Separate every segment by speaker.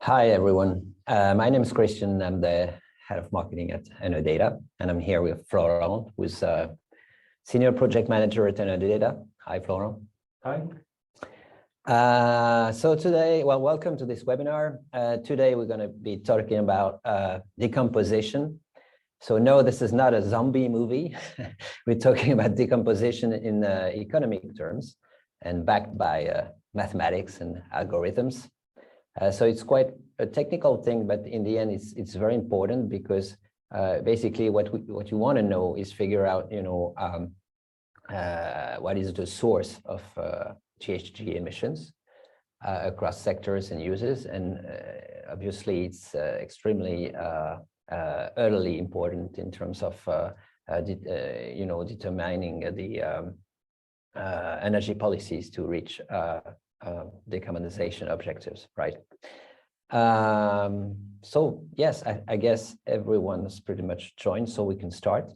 Speaker 1: Hi, everyone. My name is Christian. I'm the head of marketing at Data, and I'm here with Florent, who's a senior project manager at Data. Hi, Florent.
Speaker 2: Hi.
Speaker 1: So today, well, welcome to this webinar. Today, we're going to be talking about decomposition. So no, this is not a zombie movie. We're talking about decomposition in economic terms and backed by mathematics and algorithms. So it's quite a technical thing, but in the end, it's very important because basically what you want to know is figure out, what is the source of GHG emissions across sectors and uses, and obviously it's extremely early important in terms of determining the energy policies to reach decarbonization objectives, right? So yes, I guess everyone's pretty much joined, so we can start.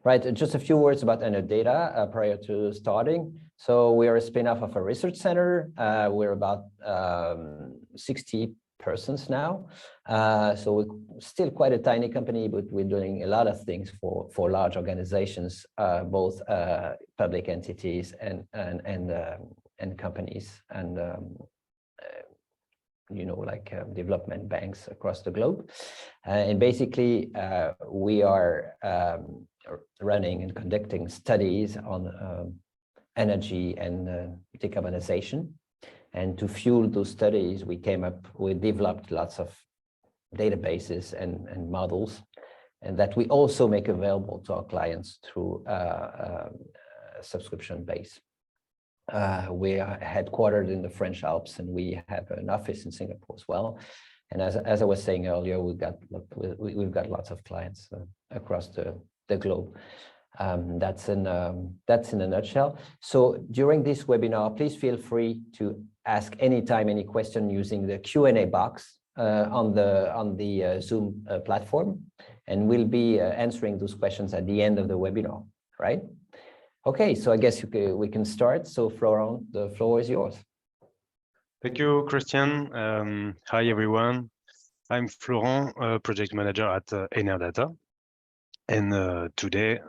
Speaker 1: Right, just a few words about Data prior to starting. So we are a spin-off of a research center. We're about 60 persons now. So we're still quite a tiny company, but we're doing a lot of things for large organizations, both public entities and companies, and development banks across the globe. And basically, we are running and conducting studies on energy and decarbonization. And to fuel those studies, we developed lots of databases and models, and that we also make available to our clients through a subscription base. We are headquartered in the French Alps, and we have an office in Singapore as well. And as I was saying earlier, we've got lots of clients across the globe. That's in a nutshell. So during this webinar, please feel free to ask anytime any question using the Q&A box on the Zoom platform, and we'll be answering those questions at the end of the webinar, right? Okay, so I guess we can start. So Florent, the floor is yours.
Speaker 2: Thank you, Christian. Hi, everyone. I'm Florent, project manager at Data. And today,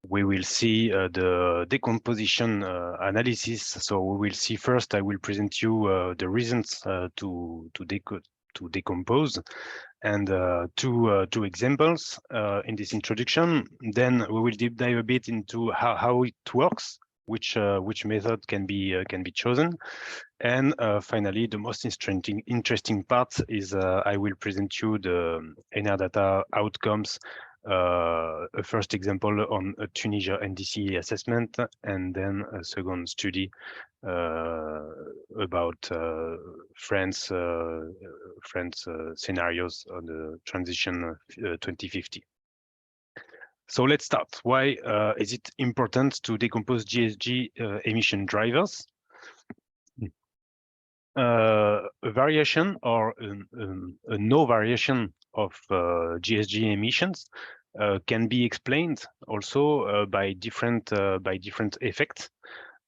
Speaker 2: we will see the decomposition analysis. So we will see first, I will present you the reasons to decompose, and two examples in this introduction. Then we will deep dive a bit into how it works, which method can be chosen, and finally, the most interesting part is I will present you the Data outcomes. A first example on a Tunisia NDC assessment, and then a second study about France scenarios on the transition 2050. So let's start. Why is it important to decompose GHG emission drivers? A variation or a no variation of GHG emissions can be explained also by different effects.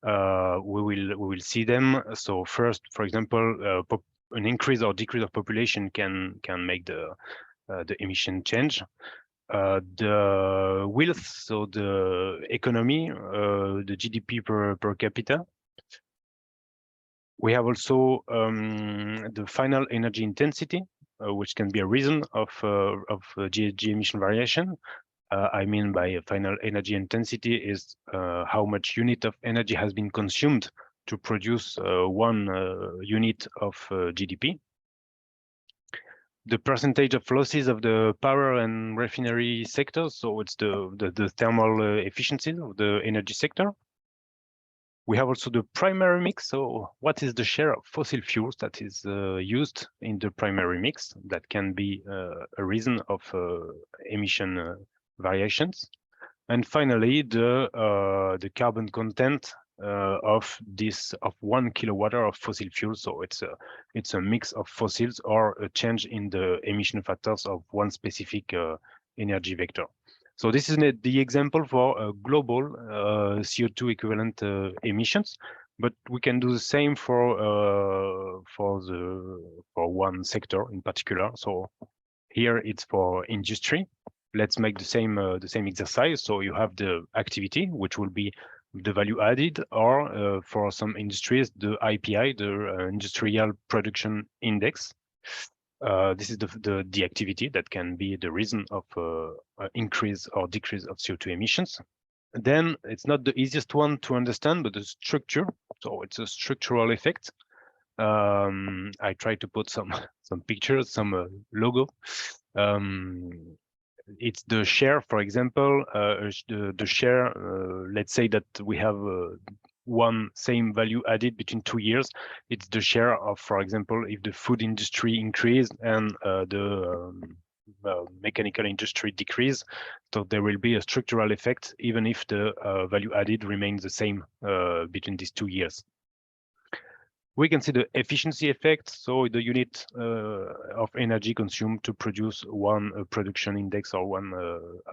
Speaker 2: We will see them. So first, for example, an increase or decrease of population can make the emission change. The wealth, so the economy, the GDP per capita. We have also the final energy intensity, which can be a reason of GHG emission variation. I mean by final energy intensity is how much unit of energy has been consumed to produce 1 unit of GDP. The percentage of losses of the power and refinery sectors, so it's the thermal efficiency of the energy sector. We have also the primary mix. So what is the share of fossil fuels that is used in the primary mix? That can be a reason of emission variations. And finally, the carbon content of 1 kilowatt of fossil fuel. So it's a mix of fossils or a change in the emission factors of one specific energy vector. So this is the example for global CO2 equivalent emissions. But we can do the same for one sector in particular. So here it's for industry. Let's make the same exercise. So you have the activity, which will be the value added, or for some industries, the IPI, the Industrial Production Index. This is the activity that can be the reason of increase or decrease of CO2 emissions. Then it's not the easiest one to understand, but the structure. So it's a structural effect. I try to put some pictures, some logo. It's the share, for example, the share. Let's say that we have one same value added between 2 years. It's the share of, for example, if the food industry increased and the mechanical industry decrease, so there will be a structural effect even if the value added remains the same between these 2 years. We can see the efficiency effect, so the unit of energy consumed to produce one production index or one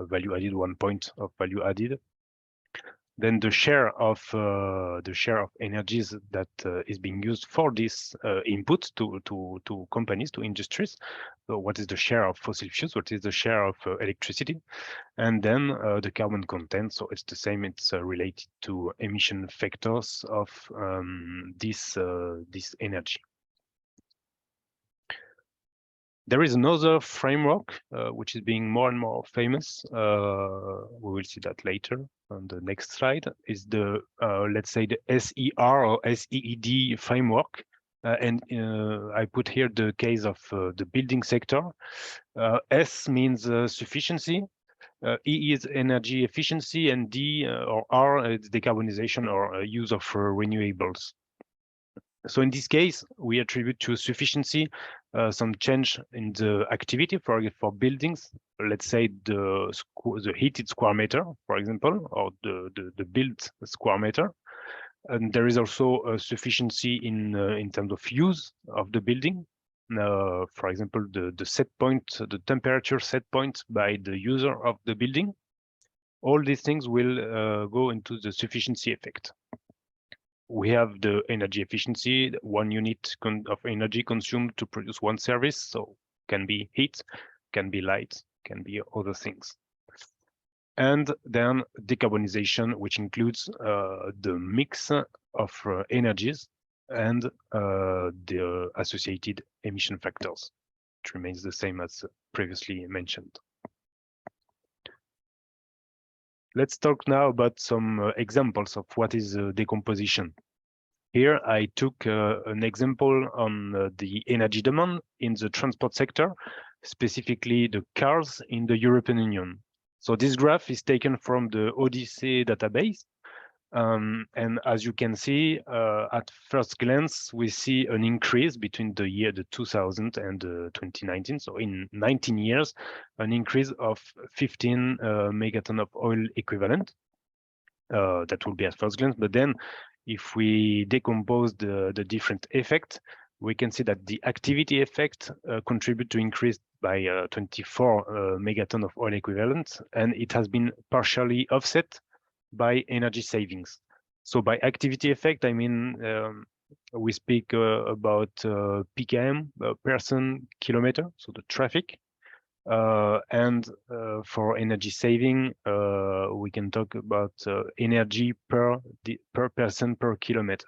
Speaker 2: value added, 1 point of value added. Then the share of energies that is being used for this input to companies, to industries. So what is the share of fossil fuels? What is the share of electricity? And then the carbon content. So it's the same. It's related to emission factors of this energy. There is another framework which is being more and more famous. We will see that later on the next slide. Is the let's say the SER or SEED framework, and I put here the case of the building sector. S means sufficiency, E is energy efficiency, and D or R is decarbonization or use of renewables. So in this case, we attribute to sufficiency some change in the activity for buildings. Let's say the heated square meter, for example, or the built square meter. And there is also a sufficiency in terms of use of the building. For example, the set point, the temperature set point by the user of the building. All these things will go into the sufficiency effect. We have the energy efficiency, 1 unit of energy consumed to produce one service. So can be heat, can be light, can be other things. And then decarbonization, which includes the mix of energies and the associated emission factors, which remains the same as previously mentioned. Let's talk now about some examples of what is decomposition. Here I took an example on the energy demand in the transport sector, specifically the cars in the European Union. So this graph is taken from the Odyssey database. And as you can see, at first glance, we see an increase between the 2000 and 2019. So in 19 years, an increase of 15 megaton of oil equivalent. That will be at first glance. But then if we decompose the different effects, we can see that the activity effect contribute to increase by 24 megaton of oil equivalent, and it has been partially offset by energy savings. So by activity effect, I mean we speak about PKM, person kilometer, so the traffic. And for energy saving, we can talk about energy per person per kilometer,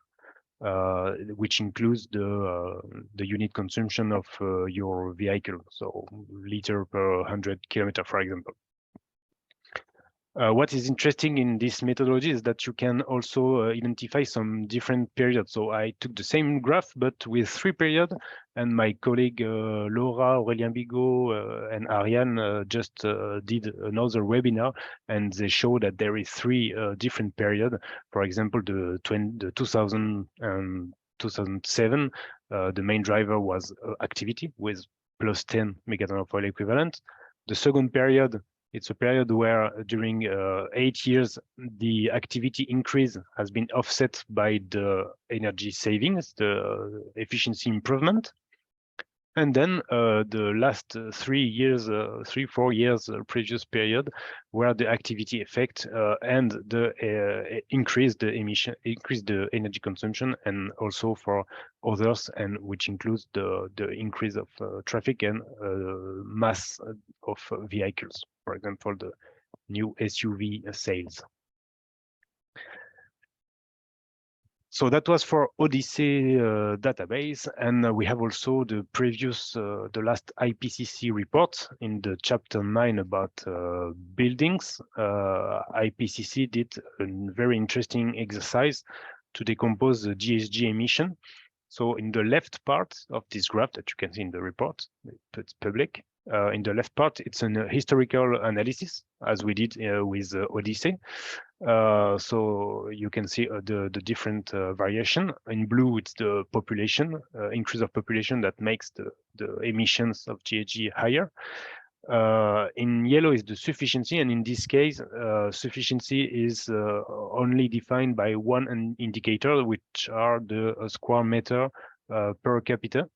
Speaker 2: which includes the unit consumption of your vehicle, so liter per 100 kilometer, for example. What is interesting in this methodology is that you can also identify some different periods. So I took the same graph, but with 3 periods, and my colleague Laura, Aurélien Bigot, and Ariane just did another webinar, and they show that there is 3 different periods. For example, the 2000 and 2007, the main driver was activity with plus 10 megaton of oil equivalent. The second period, it's a period where during 8 years, the activity increase has been offset by the energy savings, the efficiency improvement. And then the last 3 years, 3-4 years previous period, where the activity effect and the increase the emission, increase the energy consumption, and also for others, and which includes the increase of traffic and mass of vehicles. For example, the new SUV sales. So that was for Odyssey database, and we have also the previous, the last IPCC report in the chapter 9 about buildings. IPCC did a very interesting exercise to decompose the GHG emission. So in the left part of this graph that you can see in the report, it's public. In the left part, it's an historical analysis, as we did with Odyssey. So you can see the different variation. In blue, it's the population, increase of population that makes the emissions of GHG higher. In yellow is the sufficiency, and in this case, sufficiency is only defined by one indicator, which are the square meter per capita.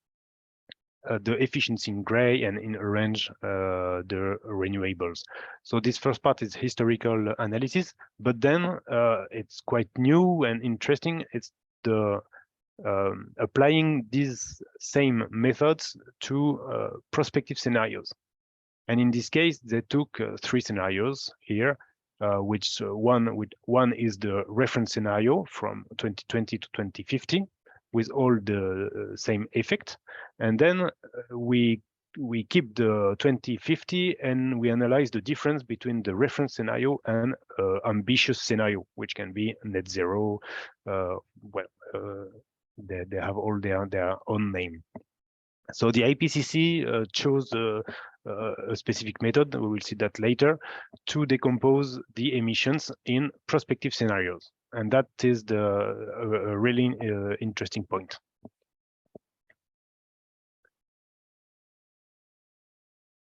Speaker 2: The efficiency in gray, and in orange the renewables. So this first part is historical analysis, but then it's quite new and interesting. It's the applying these same methods to prospective scenarios. And in this case, they took 3 scenarios here, which one is the reference scenario from 2020 to 2050. With all the same effect, and then we keep the 2050, and we analyze the difference between the reference scenario and ambitious scenario, which can be net zero. They have all their own name. So the IPCC chose a specific method, we will see that later, to decompose the emissions in prospective scenarios. And that is a really interesting point.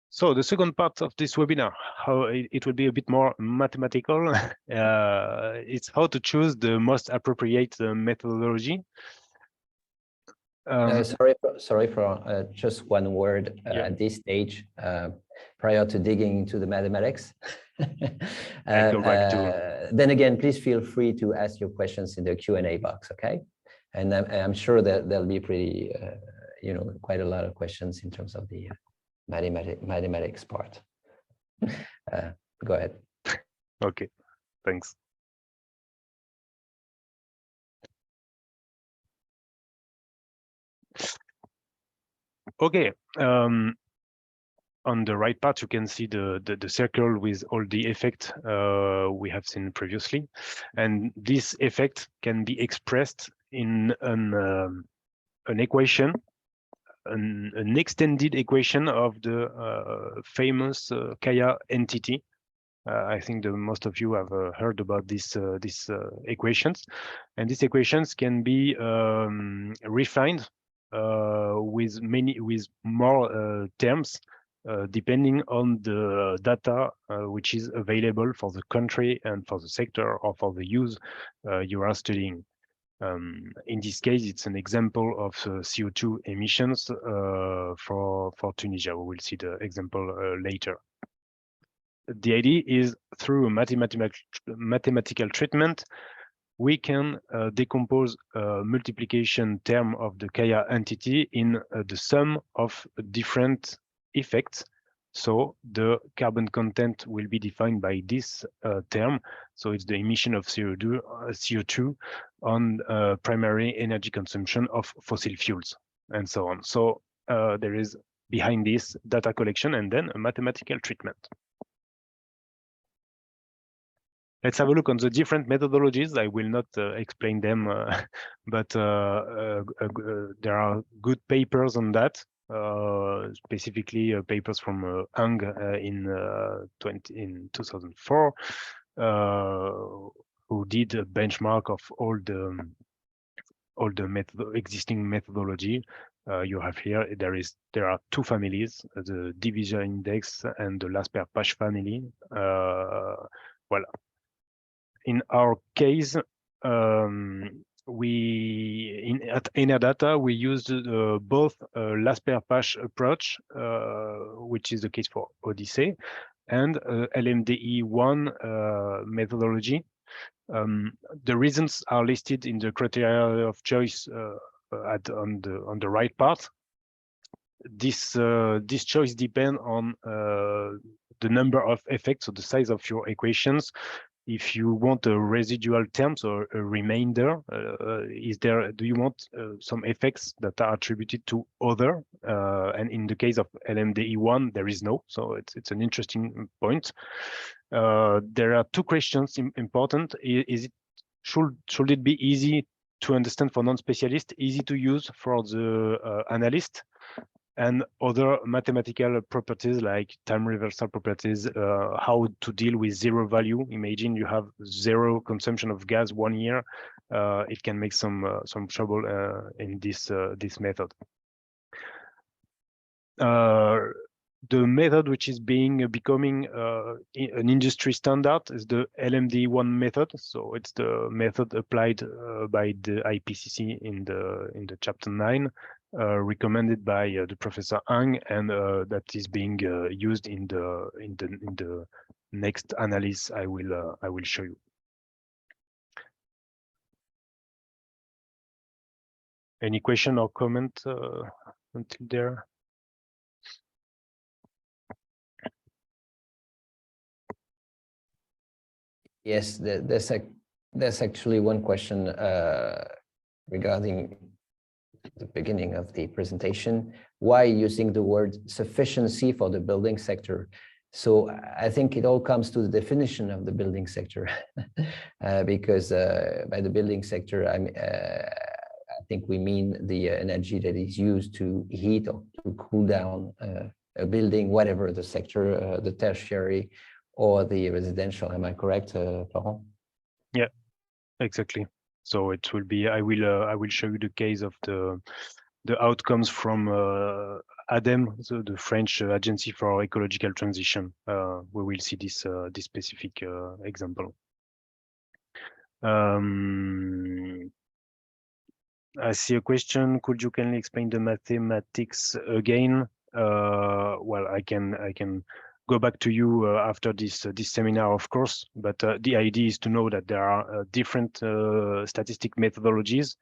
Speaker 2: So the second part of this webinar, how it will be a bit more mathematical. It's how to choose the most appropriate methodology.
Speaker 1: Sorry for just one word at this stage, prior to digging into the mathematics. Then again, please feel free to ask your questions in the Q&A box, okay? And I'm sure that there'll be pretty, quite a lot of questions in terms of the mathematics part. Go ahead.
Speaker 2: Okay, thanks. Okay, on the right part, you can see the circle with all the effect we have seen previously. And this effect can be expressed in an equation, an extended equation of the famous Kaya entity. I think most of you have heard about these equations. And these equations can be refined with more terms, depending on the data which is available for the country and for the sector or for the use you are studying. In this case, it's an example of CO2 emissions for Tunisia. We will see the example later. The idea is, through a mathematical treatment, we can decompose multiplication term of the Kaya entity in the sum of different effects. So the carbon content will be defined by this term. So it's the emission of CO2 on primary energy consumption of fossil fuels, and so on. So there is behind this data collection and then a mathematical treatment. Let's have a look on the different methodologies. I will not explain them, but there are good papers on that, specifically papers from Ang in 2004, who did a benchmark of all the existing methodology. You have here, there are 2 families, the division index and the Lasper-Pache family. Voilà. In our case, in at Enerdata, we used both last per pass approach, which is the case for Odyssey, and LMDE1 methodology. The reasons are listed in the criteria of choice on the right part. This choice depends on the number of effects, so the size of your equations. If you want a residual terms or a remainder, do you want some effects that are attributed to other? And in the case of LMDE1, there is no, so it's an interesting point. There are two questions important. Should it be easy to understand for non-specialists, easy to use for the analyst? And other mathematical properties like time reversal properties, how to deal with zero value. Imagine you have zero consumption of gas 1 year. It can make some trouble in this method. The method which is becoming an industry standard is the LMD1 method. So it's the method applied by the IPCC in the chapter 9. Recommended by the Professor Ang, and that is being used in the next analysis I will show you. Any question or comment until there?
Speaker 1: Yes, there's actually one question regarding the beginning of the presentation. Why using the word sufficiency for the building sector? So I think it all comes to the definition of the building sector, because by the building sector, I think we mean the energy that is used to heat or to cool down a building, whatever the sector, the tertiary or the residential. Am I correct, Florent?
Speaker 2: Yeah, exactly. So it will be. I will show you the case of the outcomes from ADEME, so the French Agency for Ecological Transition. We will see this specific example. I see a question. Could you kindly explain the mathematics again? Well, I can go back to you after this seminar, of course, but the idea is to know that there are different statistic methodologies,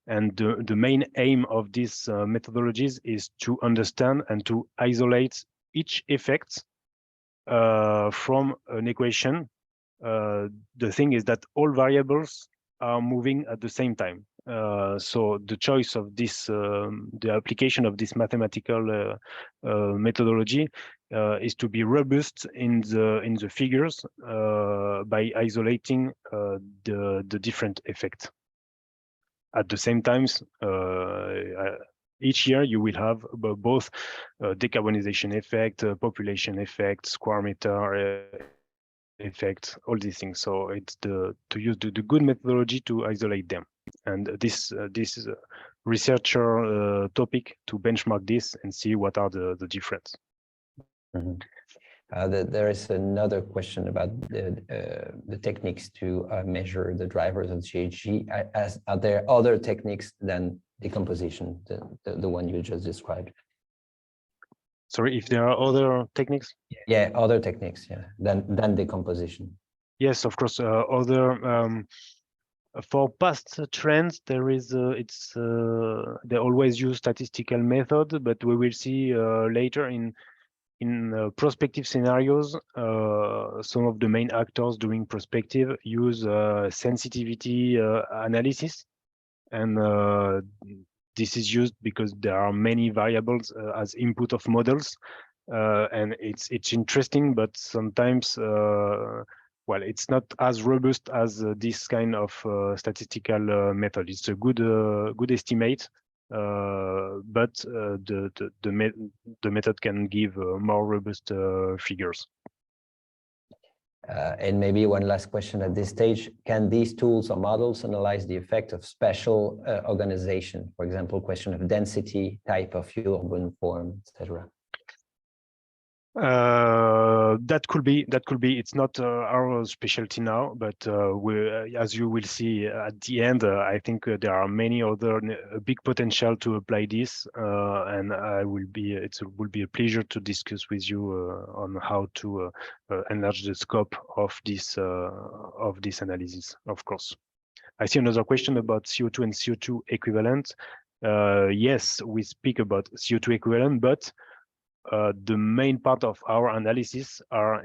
Speaker 2: and the main aim of these methodologies is to understand and to isolate each effect from an equation. The thing is that all variables are moving at the same time. So the choice of this, the application of this mathematical methodology is to be robust in the figures by isolating the different effects. At the same time, each year you will have both decarbonization effect, population effect, square meter effect, all these things. So it's to use the good methodology to isolate them. And this is a researcher topic to benchmark this and see what are the difference.
Speaker 1: Mm-hmm. There is another question about the techniques to measure the drivers of GHG. Are there other techniques than decomposition, the one you just described?
Speaker 2: Sorry, if there are other techniques?
Speaker 1: Yeah, other techniques, yeah, than decomposition.
Speaker 2: Yes, of course. For past trends, there is they always use statistical method, but we will see later in prospective scenarios, some of the main actors doing prospective use sensitivity analysis, and this is used because there are many variables as input of models, and it's interesting, but sometimes well, it's not as robust as this kind of statistical method. It's a good estimate, but the method can give more robust figures.
Speaker 1: And maybe one last question at this stage: can these tools or models analyze the effect of spatial organization? For example, question of density, type of urban form, etc.
Speaker 2: That could be. It's not our specialty now, but as you will see at the end, I think there are many other big potential to apply this, and it will be a pleasure to discuss with you on how to enlarge the scope of this analysis. Of course, I see another question about CO2 and CO2 equivalent. Yes, we speak about CO2 equivalent, but the main part of our analysis are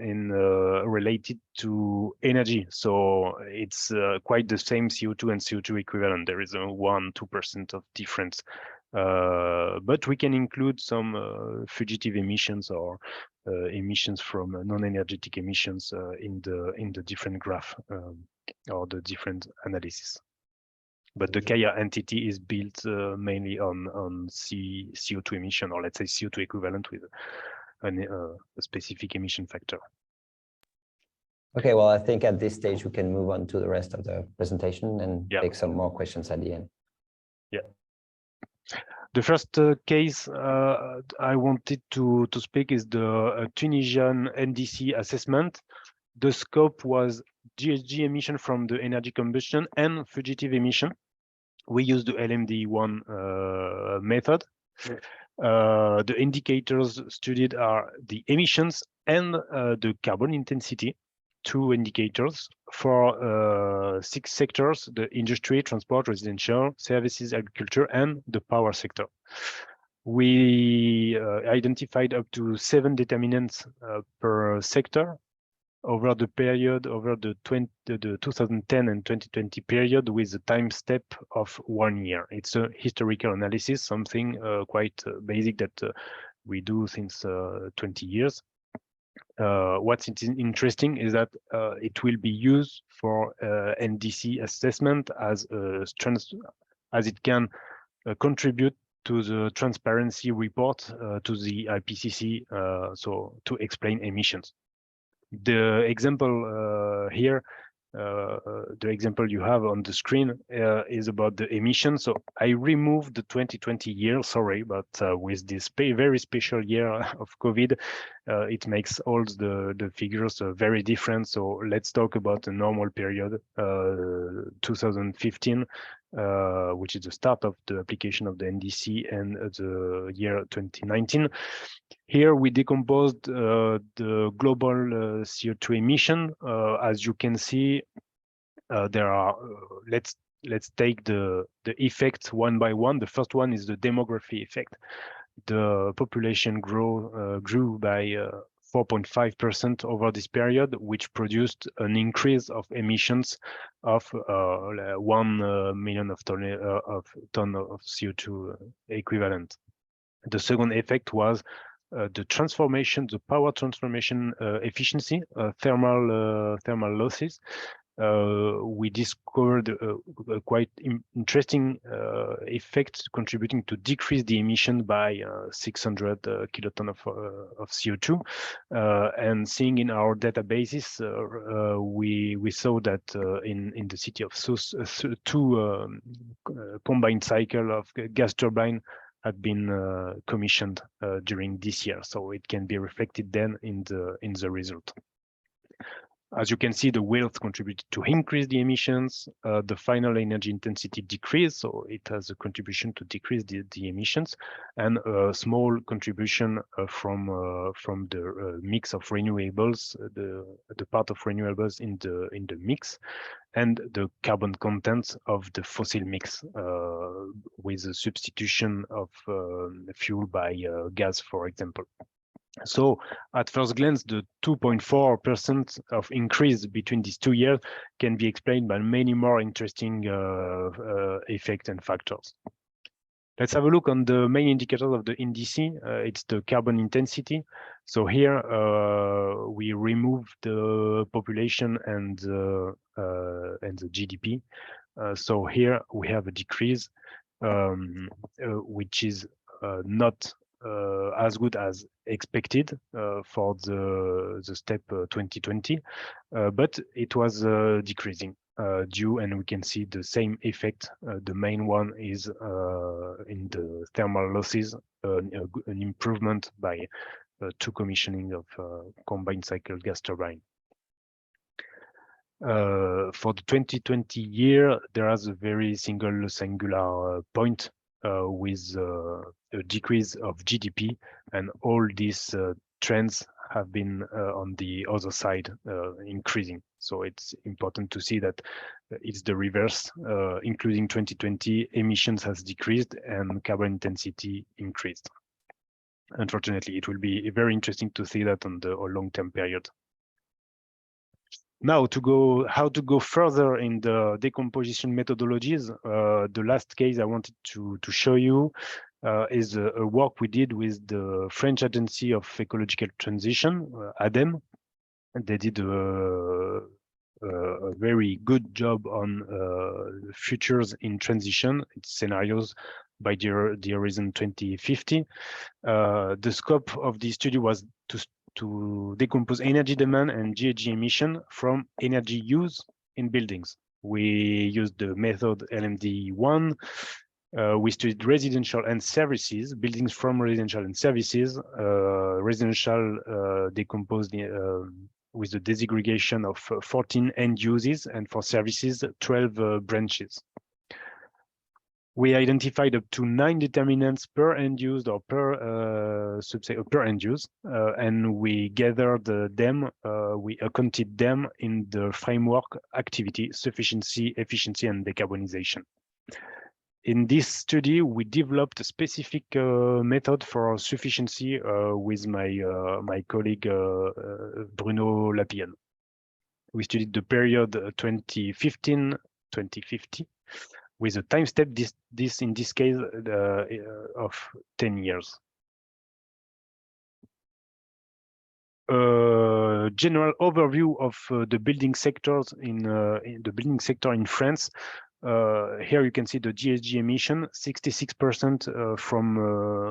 Speaker 2: related to energy. So it's quite the same CO2 and CO2 equivalent. There is a 1-2% of difference. But we can include some fugitive emissions or emissions from non-energetic emissions in the different graph or the different analysis. But the Kaya entity is built mainly on CO2 emission, or let's say CO2 equivalent with a specific emission factor.
Speaker 1: Okay, well, I think at this stage we can move on to the rest of the presentation and take some more questions at the end.
Speaker 2: Yeah. The first case I wanted to speak is the Tunisian NDC assessment. The scope was GHG emission from the energy combustion and fugitive emission. We use the LMD1 method. The indicators studied are the emissions and the carbon intensity, 2 indicators for 6 sectors: the industry, transport, residential, services, agriculture, and the power sector. We identified up to 7 determinants per sector over the period, over the 2010 and 2020 period, with a time step of 1 year. It's a historical analysis, something quite basic that we do since 20 years. What's interesting is that it will be used for NDC assessment as it can contribute to the transparency report to the IPCC, so to explain emissions. The example here, the example you have on the screen is about the emissions. So I removed the 2020 year, sorry, but with this very special year of COVID, it makes all the figures very different. So let's talk about the normal period, 2015, which is the start of the application of the NDC, and the year 2019. Here we decomposed the global CO2 emission. As you can see, there are, let's take the effects one by one. The first one is the demography effect. The population grew by 4.5% over this period, which produced an increase of emissions of 1 million of ton of CO2 equivalent. The second effect was the transformation, the power transformation efficiency, thermal losses. We discovered a quite interesting effect contributing to decrease the emission by 600 kiloton of CO2. And seeing in our databases, we saw that in the city of Sousse, 2 combined cycle of gas turbine had been commissioned during this year, so it can be reflected then in the result. As you can see, the wealth contributed to increase the emissions. The final energy intensity decreased, so it has a contribution to decrease the emissions, and a small contribution from the mix of renewables, the part of renewables in the mix, and the carbon content of the fossil mix, with the substitution of fuel by gas, for example. So at first glance, the 2.4% of increase between these 2 years can be explained by many more interesting effects and factors. Let's have a look on the main indicators of the NDC. It's the carbon intensity. So here we remove the population and the GDP. So here we have a decrease, which is not as good as expected for the step 2020, but it was decreasing due, and we can see the same effect. The main one is in the thermal losses, an improvement by to commissioning of combined cycle gas turbine. For the 2020 year, there is a very singular point with a decrease of GDP, and all these trends have been on the other side increasing. So it's important to see that it's the reverse, including 2020, emissions has decreased and carbon intensity increased. Unfortunately, it will be very interesting to see that on the long-term period. Now, how to go further in the decomposition methodologies. The last case I wanted to show you is a work we did with the French Agency of Ecological Transition, ADEME. They did a very good job on futures in transition, scenarios by the horizon 2050. The scope of the study was to decompose energy demand and GHG emission from energy use in buildings. We used the method LMD1. We studied residential and services, buildings from residential and services. Residential decomposed with the disaggregation of 14 end uses, and for services, 12 branches. We identified up to 9 determinants per end use or per subset per end use, and we gathered them. We accounted them in the framework activity, sufficiency, efficiency, and decarbonization. In this study, we developed a specific method for sufficiency with my colleague Bruno Lapillane. We studied the period 2015-2050 with a time step in this case of 10 years. General overview of the building sectors in the building sector in France. Here you can see the GHG emission, 66% from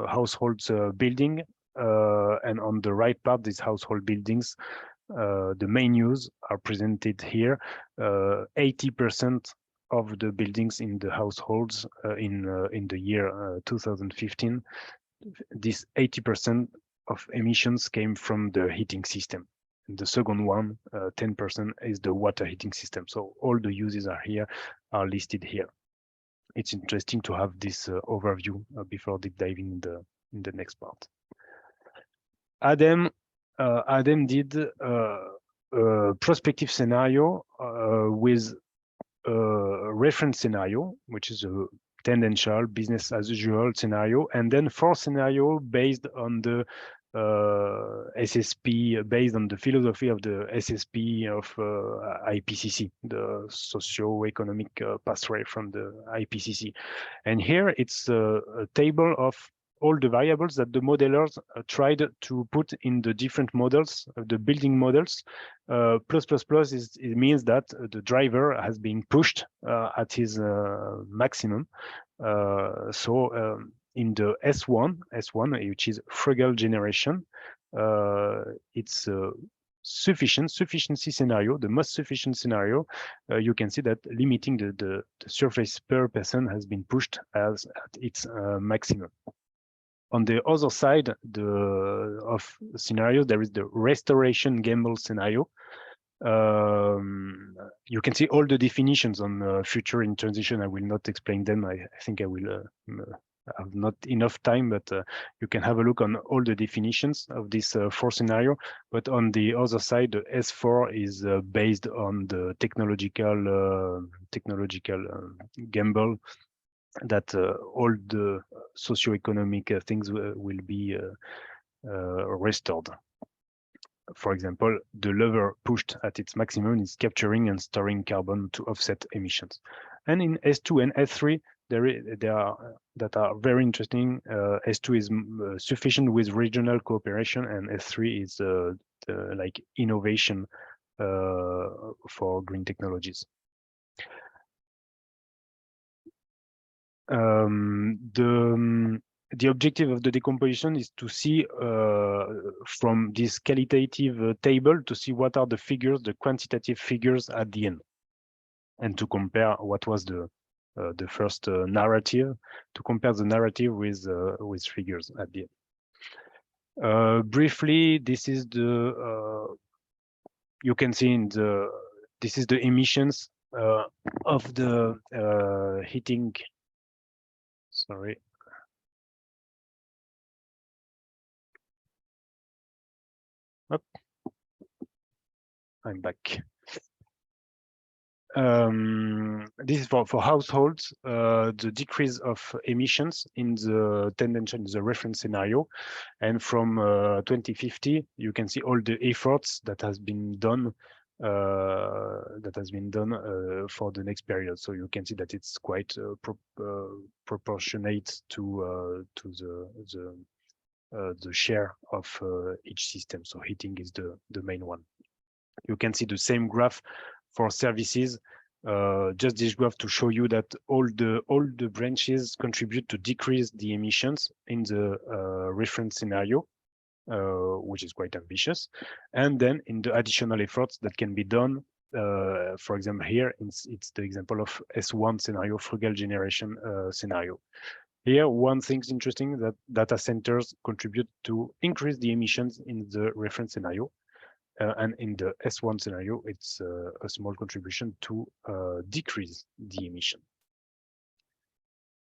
Speaker 2: households building, and on the right part, these household buildings, the main use are presented here. 80% of the buildings in the households in the year 2015, this 80% of emissions came from the heating system. And the second one, 10%, is the water heating system. So all the uses are here, are listed here. It's interesting to have this overview before deep diving in the next part. ADEME did a prospective scenario with a reference scenario, which is a tendential business as usual scenario, and then 4 scenarios based on the SSP, based on the philosophy of the SSP of IPCC, the socio-economic pathway from the IPCC. And here it's a table of all the variables that the modelers tried to put in the different models, the building models. Plus it means that the driver has been pushed at his maximum. In the S1, which is frugal generation, it's a sufficiency scenario, the most sufficient scenario. You can see that limiting the surface per person has been pushed at its maximum. On the other side of the scenario, there is the restoration gamble scenario. You can see all the definitions on future in transition. I will not explain them. I think I will have not enough time, but you can have a look on all the definitions of this 4 scenario. But on the other side, the S4 is based on the technological gamble, that all the socio-economic things will be restored. For example, the lever pushed at its maximum is capturing and storing carbon to offset emissions. And in S2 and S3, that are very interesting. S2 is sufficient with regional cooperation, and S3 is like innovation for green technologies. The objective of the decomposition is to see from this qualitative table to see what are the figures, the quantitative figures at the end, and to compare what was the first narrative, to compare the narrative with figures at the end. Briefly, this is the you can see in the this is the emissions of the heating. Sorry. Up. I'm back. This is for households, the decrease of emissions in the tangential, in the reference scenario. And from 2050, you can see all the efforts that has been done for the next period. So you can see that it's quite proportionate to the share of each system. So heating is the main one. You can see the same graph for services. Just this graph to show you that all the branches contribute to decrease the emissions in the reference scenario, which is quite ambitious. And then in the additional efforts that can be done, for example, here it's the example of S1 scenario, frugal generation scenario. Here, one thing's interesting, that data centers contribute to increase the emissions in the reference scenario. And in the S1 scenario, it's a small contribution to decrease the emission.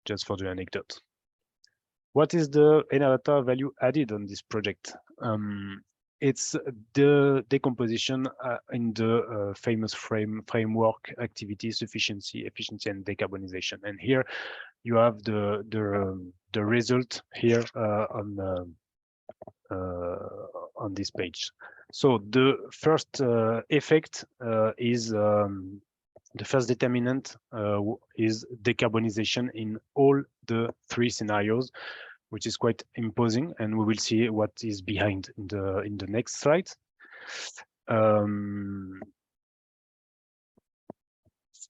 Speaker 2: Just for the anecdote. What is the Enadata value added on this project? It's the decomposition in the famous framework activity, sufficiency, efficiency, and decarbonization. And here you have the result here on this page. So the first effect is the first determinant is decarbonization in all the three scenarios, which is quite imposing, and we will see what is behind in the next slide.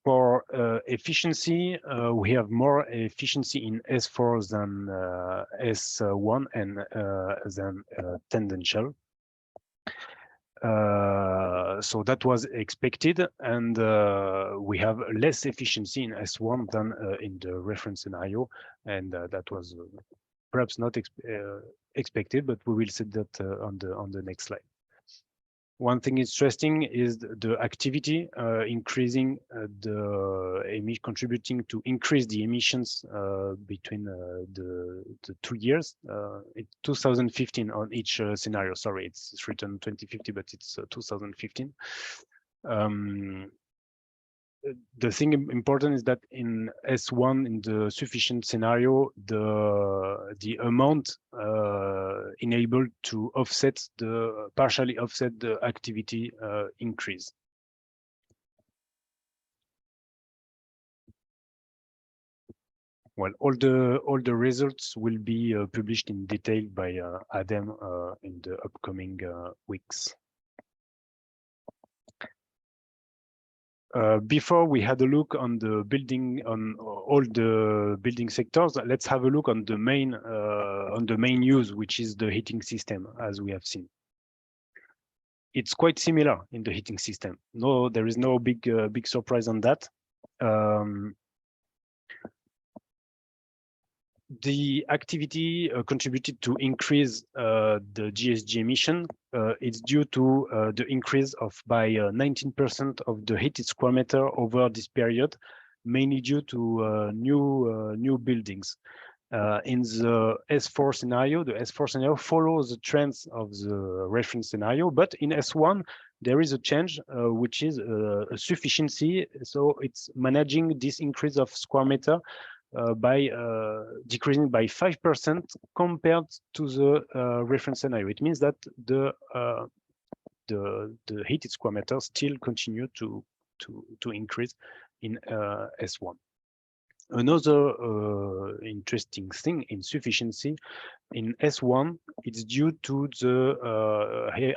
Speaker 2: For efficiency, we have more efficiency in S4 than S1 and than tangential. So that was expected, and we have less efficiency in S1 than in the reference scenario, and that was perhaps not expected, but we will see that on the next slide. One thing interesting is the activity increasing contributing to increase the emissions between the 2 years. In 2015 on each scenario. Sorry, it's written 2050, but it's 2015. The thing important is that in S1, in the sufficient scenario, the amount enabled to partially offset the activity increase. Well, all the results will be published in detail by Adam in the upcoming weeks. Before we had a look on the building, on all the building sectors, let's have a look on the main use, which is the heating system, as we have seen. It's quite similar in the heating system. No, there is no big surprise on that. The activity contributed to increase the GHG emission. It's due to the increase by 19% of the heated square meter over this period, mainly due to new buildings. In the S4 scenario, the S4 scenario follows the trends of the reference scenario, but in S1 there is a change, which is a sufficiency. So it's managing this increase of square meter by decreasing by 5% compared to the reference scenario. It means that the heated square meter still continue to increase in S1. Another interesting thing in sufficiency in S1, it's due to the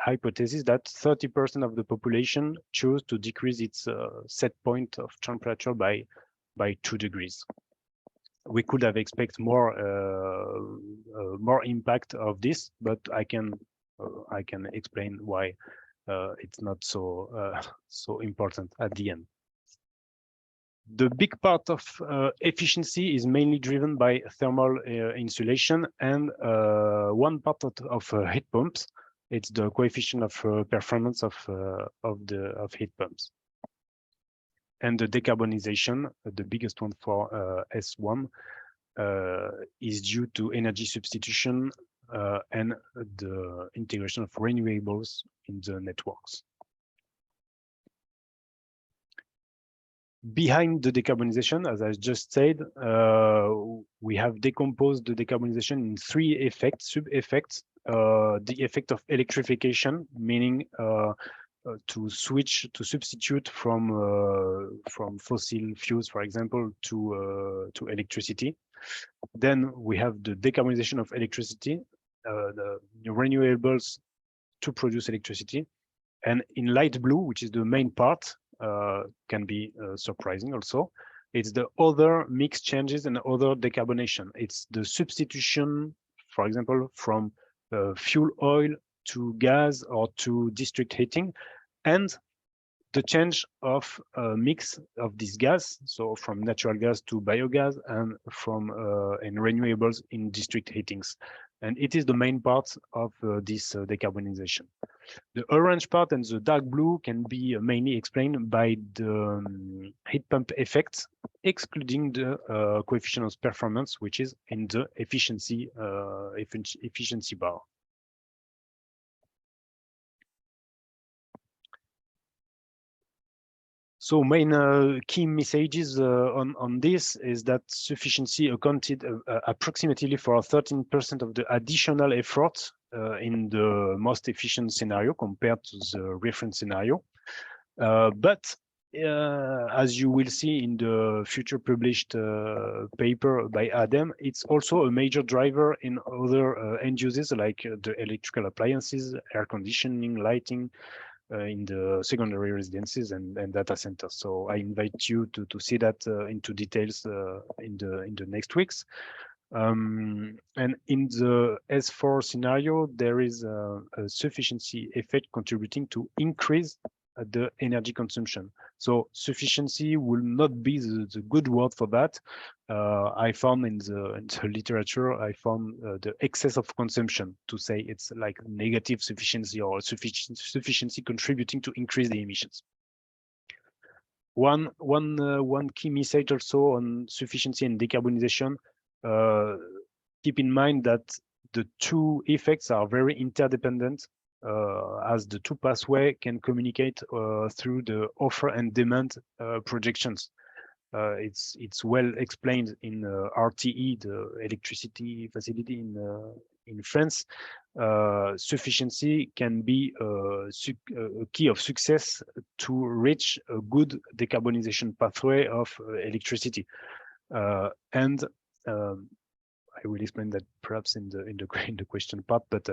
Speaker 2: hypothesis that 30% of the population chose to decrease its set point of temperature by 2 degrees. We could have expected more impact of this, but I can explain why it's not so important at the end. The big part of efficiency is mainly driven by thermal insulation and one part of heat pumps. It's the coefficient of performance of heat pumps. And the decarbonization, the biggest one for S1, is due to energy substitution and the integration of renewables in the networks. Behind the decarbonization, as I just said, we have decomposed the decarbonization in three effects, sub-effects. The effect of electrification, meaning to substitute from fossil fuels, for example, to electricity. Then we have the decarbonization of electricity, the renewables to produce electricity. And in light blue, which is the main part, can be surprising also. It's the other mix changes and other decarbonation. It's the substitution, for example, from fuel oil to gas or to district heating, and the change of mix of this gas, so from natural gas to biogas and from and renewables in district heatings. And it is the main part of this decarbonization. The orange part and the dark blue can be mainly explained by the heat pump effect, excluding the coefficient of performance, which is in the efficiency bar. So main key messages on this is that sufficiency accounted approximately for 13% of the additional effort in the most efficient scenario compared to the reference scenario. But as you will see in the future published paper by Adam, it's also a major driver in other end uses like the electrical appliances, air conditioning, lighting, in the secondary residences and data centers. So I invite you to see that into details in the next weeks. And in the S4 scenario, there is a sufficiency effect contributing to increase the energy consumption. So sufficiency will not be the good word for that. I found in the literature, I found the excess of consumption to say it's like negative sufficiency or sufficiency contributing to increase the emissions. One key message also on sufficiency and decarbonization. Keep in mind that the two effects are very interdependent, as the two pathways can communicate through the offer and demand projections. It's well explained in RTE, the electricity facility in France. Sufficiency can be a key of success to reach a good decarbonization pathway of electricity. And I will explain that perhaps in the question part, but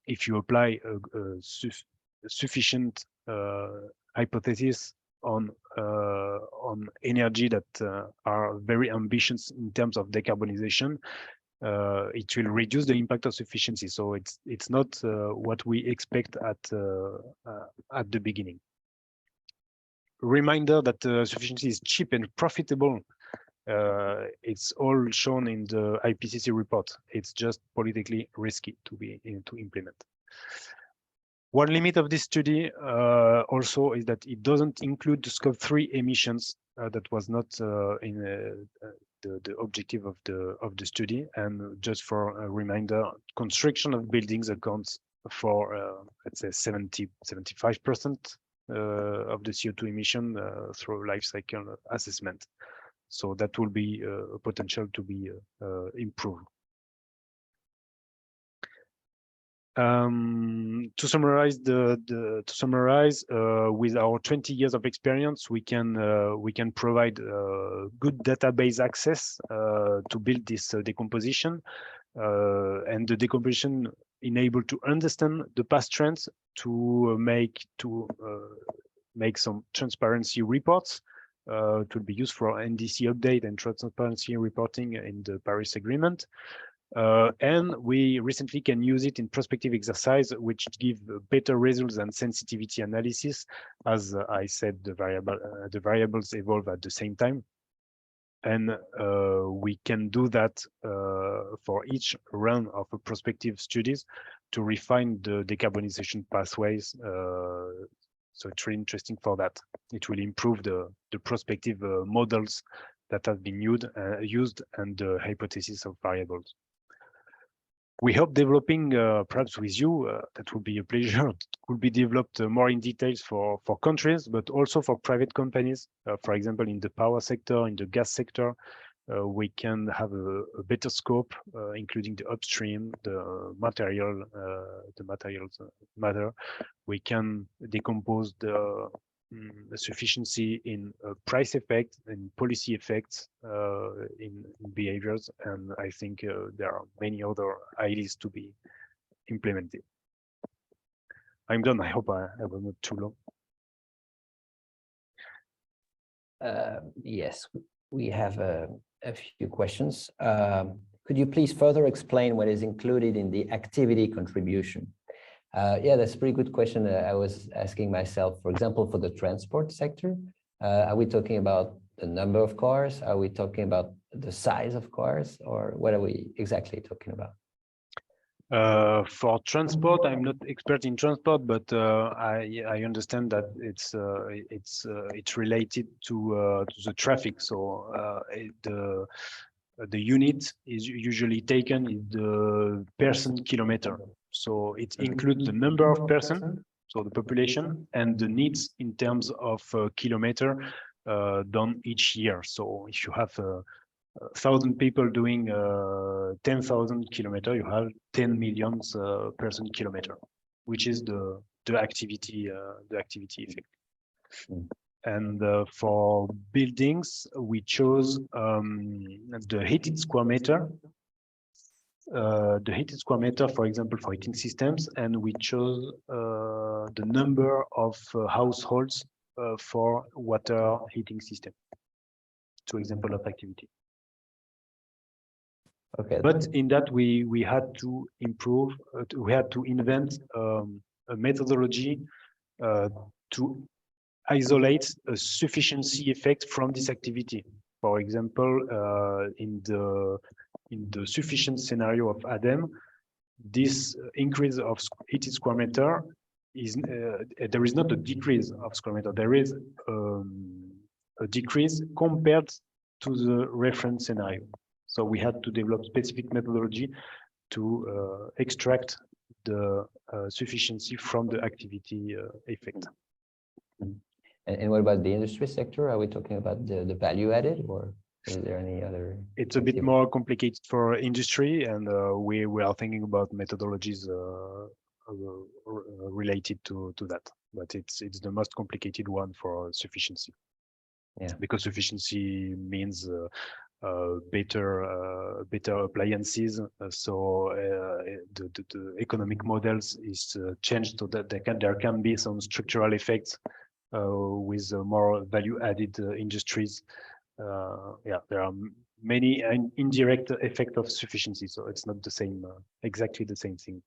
Speaker 2: if you apply a sufficient hypothesis on energy that are very ambitious in terms of decarbonization, it will reduce the impact of sufficiency. So it's not what we expect at the beginning. Reminder that sufficiency is cheap and profitable. It's all shown in the IPCC report. It's just politically risky to implement. One limit of this study also is that it doesn't include the scope 3 emissions. That was not in the objective of the study. And just for a reminder, construction of buildings accounts for let's say 75% of the CO2 emission through life cycle assessment. So that will be a potential to be improved. To summarize, with our 20 years of experience, we can provide good database access to build this decomposition, and the decomposition enable to understand the past trends to make some transparency reports. It will be used for NDC update and transparency reporting in the Paris Agreement. And we recently can use it in prospective exercise, which give better results than sensitivity analysis. As I said, the variables evolve at the same time. And we can do that for each run of a prospective studies to refine the decarbonization pathways. So it's really interesting for that. It will improve the prospective models that have been used and the hypothesis of variables. We hope developing, perhaps with you, that would be a pleasure, could be developed more in details for countries, but also for private companies. For example, in the power sector, in the gas sector, we can have a better scope, including the upstream, the materials matter. We can decompose the sufficiency in price effect and policy effects in behaviors, and I think there are many other ideas to be implemented. I'm done. I hope I was not too long.
Speaker 1: Yes, we have a few questions. Could you please further explain what is included in the activity contribution? Yeah, that's a pretty good question. I was asking myself, for example, for the transport sector, are we talking about the number of cars? Are we talking about the size of cars? Or what are we exactly talking about?
Speaker 2: For transport, I'm not expert in transport, but I understand that it's related to the traffic. So the unit is usually taken in the person kilometer. So it includes the number of person, so the population, and the needs in terms of kilometer done each year. So if you have 1,000 people doing 10,000 kilometers, you have 10 million person kilometer, which is the activity effect. And for buildings, we chose the heated square meter. The heated square meter, for example, for heating systems, and we chose the number of households for water heating system. Two examples of activity.
Speaker 1: Okay.
Speaker 2: But in that we had to improve, we had to invent a methodology to isolate a sufficiency effect from this activity. For example, in the sufficient scenario of ADEM, this increase of heated square meter is there is not a decrease of square meter. There is a decrease compared to the reference scenario. So we had to develop specific methodology to extract the sufficiency from the activity effect.
Speaker 1: And what about the industry sector? Are we talking about the value added, or is there any other?
Speaker 2: It's a bit more complicated for industry, and we are thinking about methodologies related to that. But it's the most complicated one for sufficiency.
Speaker 1: Yeah.
Speaker 2: Because sufficiency means better appliances. So the economic models is changed so that there can be some structural effects with more value-added industries. Yeah, there are many indirect effects of sufficiency, so it's not the same, exactly the same thing.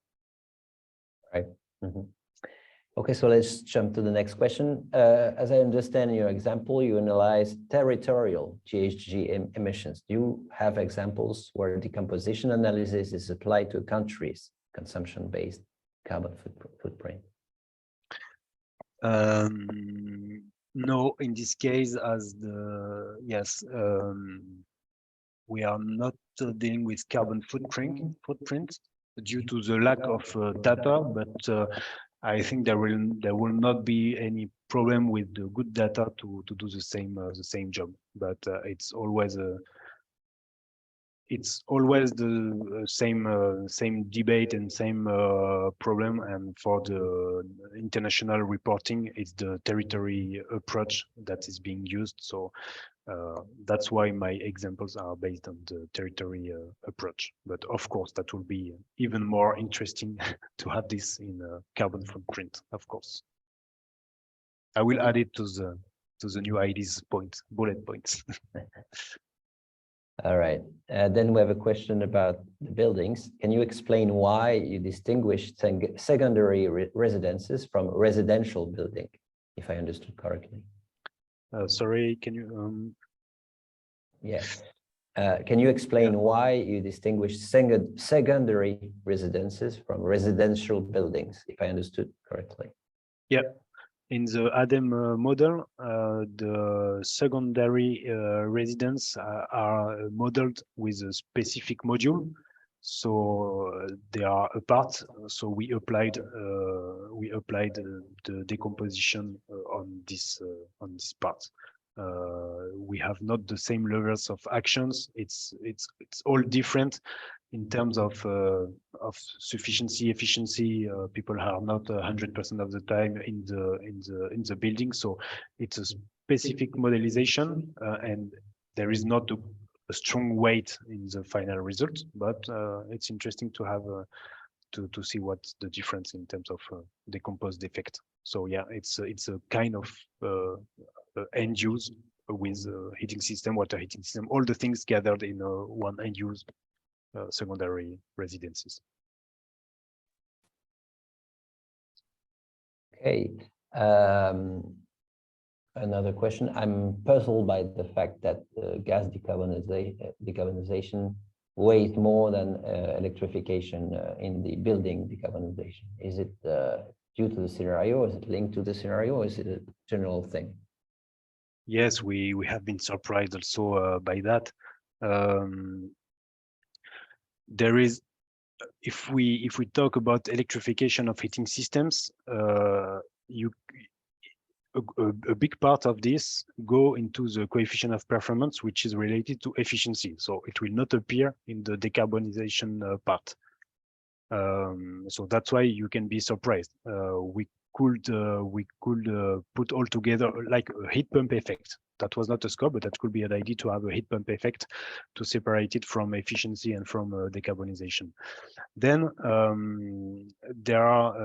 Speaker 1: Right. Mm-hmm. Okay, so let's jump to the next question. As I understand in your example, you analyze territorial GHG emissions. Do you have examples where decomposition analysis is applied to a country's consumption-based carbon footprint?
Speaker 2: No, in this case, we are not dealing with carbon footprint due to the lack of data, but I think there will not be any problem with the good data to do the same job. But it's always the same debate and same problem. And for the international reporting, it's the territory approach that is being used. So that's why my examples are based on the territory approach. But of course, that will be even more interesting to have this in carbon footprint. Of course, I will add it to the new ideas bullet points.
Speaker 1: All right. Then we have a question about the buildings. Can you explain why you distinguish secondary residences from residential building, if I understood correctly?
Speaker 2: Sorry, can you?
Speaker 1: Yeah. Can you explain why you distinguish secondary residences from residential buildings, if I understood correctly?
Speaker 2: Yeah. In the ADEM model, the secondary residents are modeled with a specific module, so they are apart. So we applied the decomposition on this part. We have not the same levels of actions. It's all different in terms of sufficiency, efficiency. People are not 100% of the time in the building, so it's a specific modelization, and there is not a strong weight in the final result. But it's interesting to have to see what's the difference in terms of decomposed effect. So yeah, it's a kind of end use with heating system, water heating system, all the things gathered in one end use. Secondary residences.
Speaker 1: Okay. Another question. I'm puzzled by the fact that gas decarbonization weighs more than electrification in the building decarbonization. Is it due to the scenario? Is it linked to the scenario? Or is it a general thing?
Speaker 2: Yes, we have been surprised also by that. There is, if we talk about electrification of heating systems, a big part of this go into the coefficient of performance, which is related to efficiency. So it will not appear in the decarbonization part. So that's why you can be surprised. We could put all together like a heat pump effect. That was not a scope, but that could be an idea to have a heat pump effect to separate it from efficiency and from decarbonization. Then there are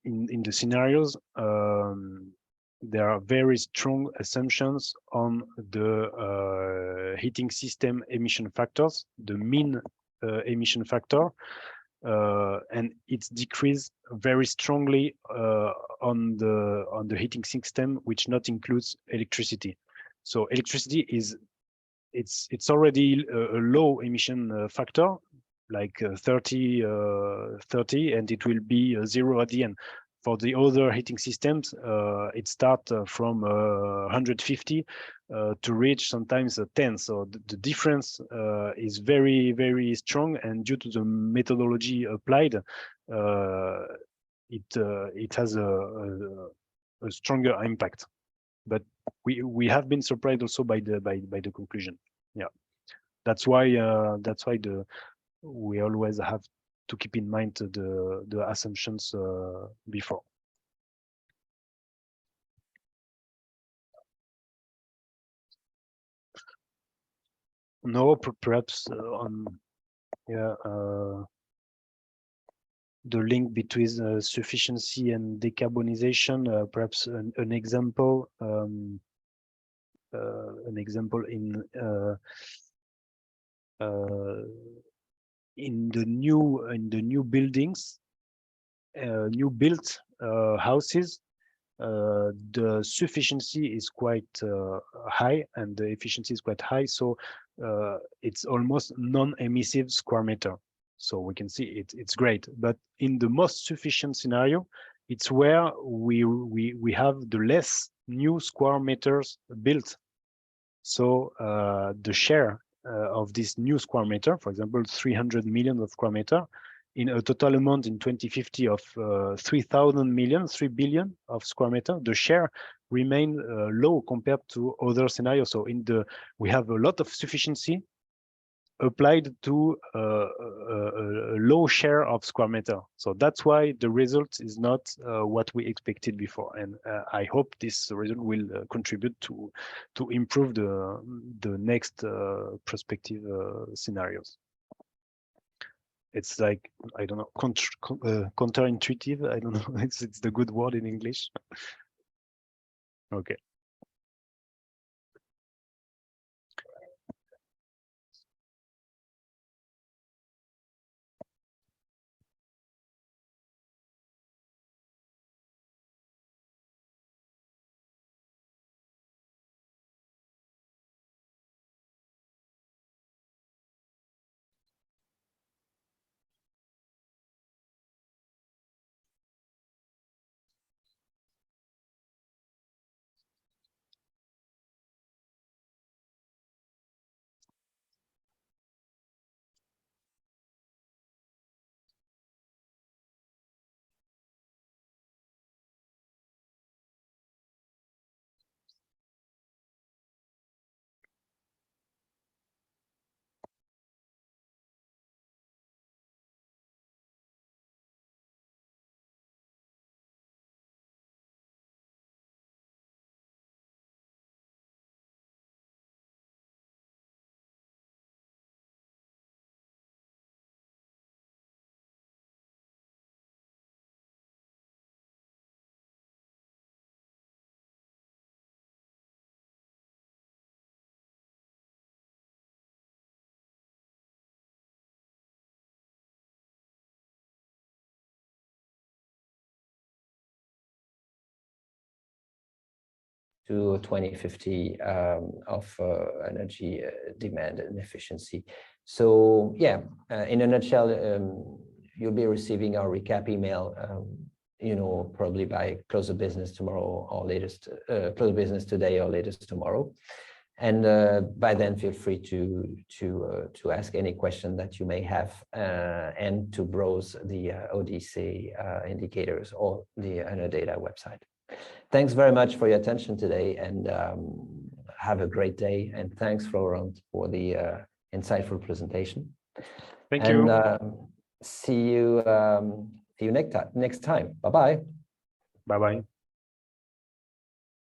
Speaker 2: in the scenarios there are very strong assumptions on the heating system emission factors, the mean emission factor. And it's decreased very strongly on the heating system, which not includes electricity. So electricity is it's already a low emission factor, like 30, and it will be 0 at the end. For the other heating systems, it starts from 150 to reach sometimes 10. So the difference is very, very strong, and due to the methodology applied, it has a stronger impact. But we have been surprised also by the conclusion. Yeah, that's why we always have to keep in mind the assumptions before. No, perhaps on the link between sufficiency and decarbonization. Perhaps an example. An example in the new buildings, new built houses. The sufficiency is quite high and the efficiency is quite high, so it's almost non-emissive square meter. So we can see it's great. But in the most sufficient scenario, it's where we have the less new square meters built. So the share of this new square meter, for example, 300 million of square meter, in a total amount in 2050 of 3,000 million, 3 billion of square meter, the share remain low compared to other scenarios. So we have a lot of sufficiency applied to a low share of square meter. So that's why the result is not what we expected before. And I hope this result will contribute to improve the next prospective scenarios. It's like, I don't know, counterintuitive. I don't know. It's the good word in English. Okay.
Speaker 1: to 2050 of energy demand and efficiency. So yeah, in a nutshell, you'll be receiving our recap email, probably by close of business tomorrow or latest, close of business today or latest tomorrow. And by then, feel free to ask any question that you may have and to browse the ODC indicators or the Data website. Thanks very much for your attention today, and have a great day. And thanks, Florent, for the insightful presentation.
Speaker 2: Thank you.
Speaker 1: See you next time. Bye-bye.
Speaker 2: Bye-bye.